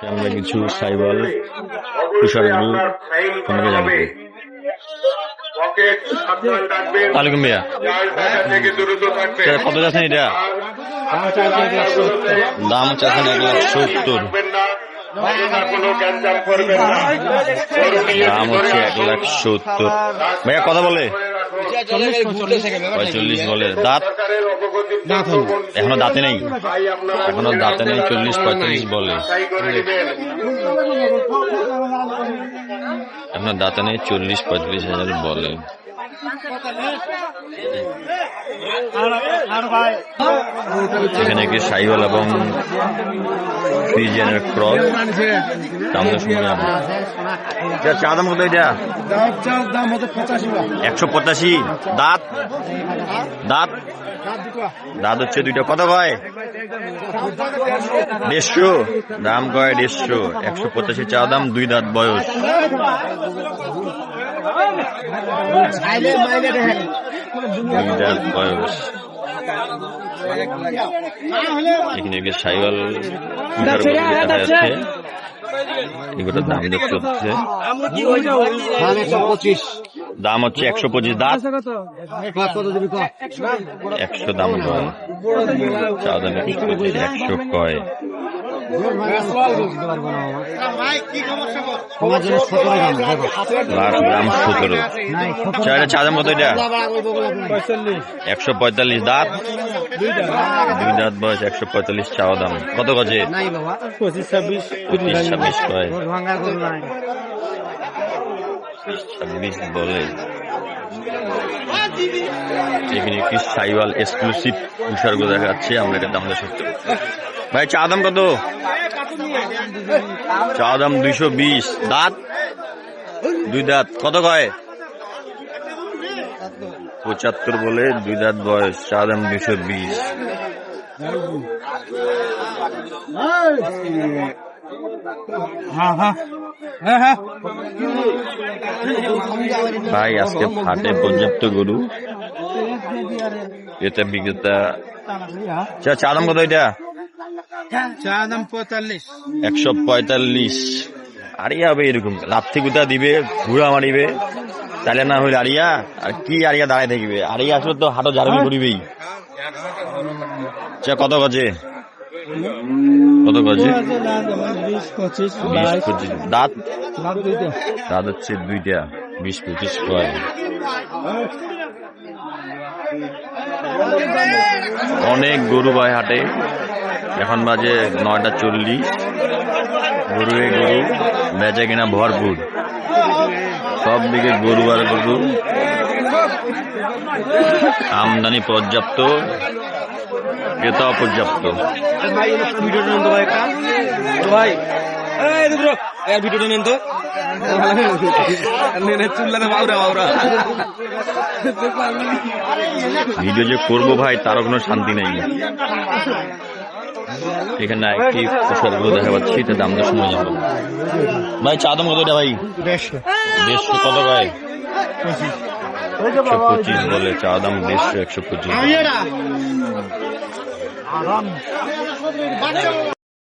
আমরা কিছু সাইবল তুষার গরু তোমাকে জানাবো। আলাইকুম ভাইয়া, কত যাচ্ছেন এটা? দাম চাচ্ছেন 1,70,000। দাম হচ্ছে 1,70,000। ভাইয়া কথা বলে 45 বলে। দাঁত এখনো দাঁতে নেই, এখনো দাঁতে নেই। 40-45 বলে, এখনো দাঁতে নেই। 40-45,000 বলে। এখানে একটি সাইওয়াল এবং ফ্রিজিয়ানের ক্রস। দাম তো শুনে চা দাম কত এটা? 185। দাঁত দাঁত দাঁত হচ্ছে দুইটা। কত কয়? 150। দাম কয় 150। 185 চা দাম। 2 দাঁত বয়স। এখানে সাইওয়াল দেখা যাচ্ছে। এগুলোর দাম চলছে। দাম হচ্ছে 125। দাঁত 100 দাম কয়। চা দাম 100 কয়। গ্রাম 17। চা দাম কত এটা? 145। দাঁত 2 দাঁত বয়স। 145 চাওয়া দাম। কত গজে? 25-26 কয়। 26 বলে। এখানে একটি সাইওয়াল এক্সক্লুসিভ তুষার গরু দেখা যাচ্ছে। আমরা এটা দাম দর করতে। ভাই চা দাম কত? চা দাম 220। দাঁত 2 দাঁত। কত কয়? 75 বলে। 2 দাঁত বয়স। চা দাম 220। ভাই আজকে হাটে পর্যাপ্ত গরু। এটা বিক্রেতা। চা দাম কত এটা? চা দাম 45। 145। আরিয়া হবে এরকম লাথি গুতা দিবে, ঘুরা মারিবে। তাহলে না হইলে আরিয়া আর কি আরিয়া দাঁড়ায় থাকবে। আরিয়া আসলে তো হাটও ঝাড়বি করিবেই। কত গজে? কত গজে? 20-25। দাঁত দাঁত হচ্ছে 2টা। 20-25 কয়। অনেক গরু ভাই হাটে। এখন বাজে 9:40। গরু বেচা কিনা ভরপুর। সব দিকে গরু আর গরু। আমদানি পর্যাপ্ত, ক্রেতা অপর্যাপ্ত। ভিডিও যে করবো ভাই তারও কোনো শান্তি নেই। এখানে একটি তুষারগুলো দেখা পাচ্ছি। এটা দাম দর শুনে যাবো। ভাই চা দাম কত এটা? ভাই 150। কত ভাই? 125 বলে। চা দাম 150-125।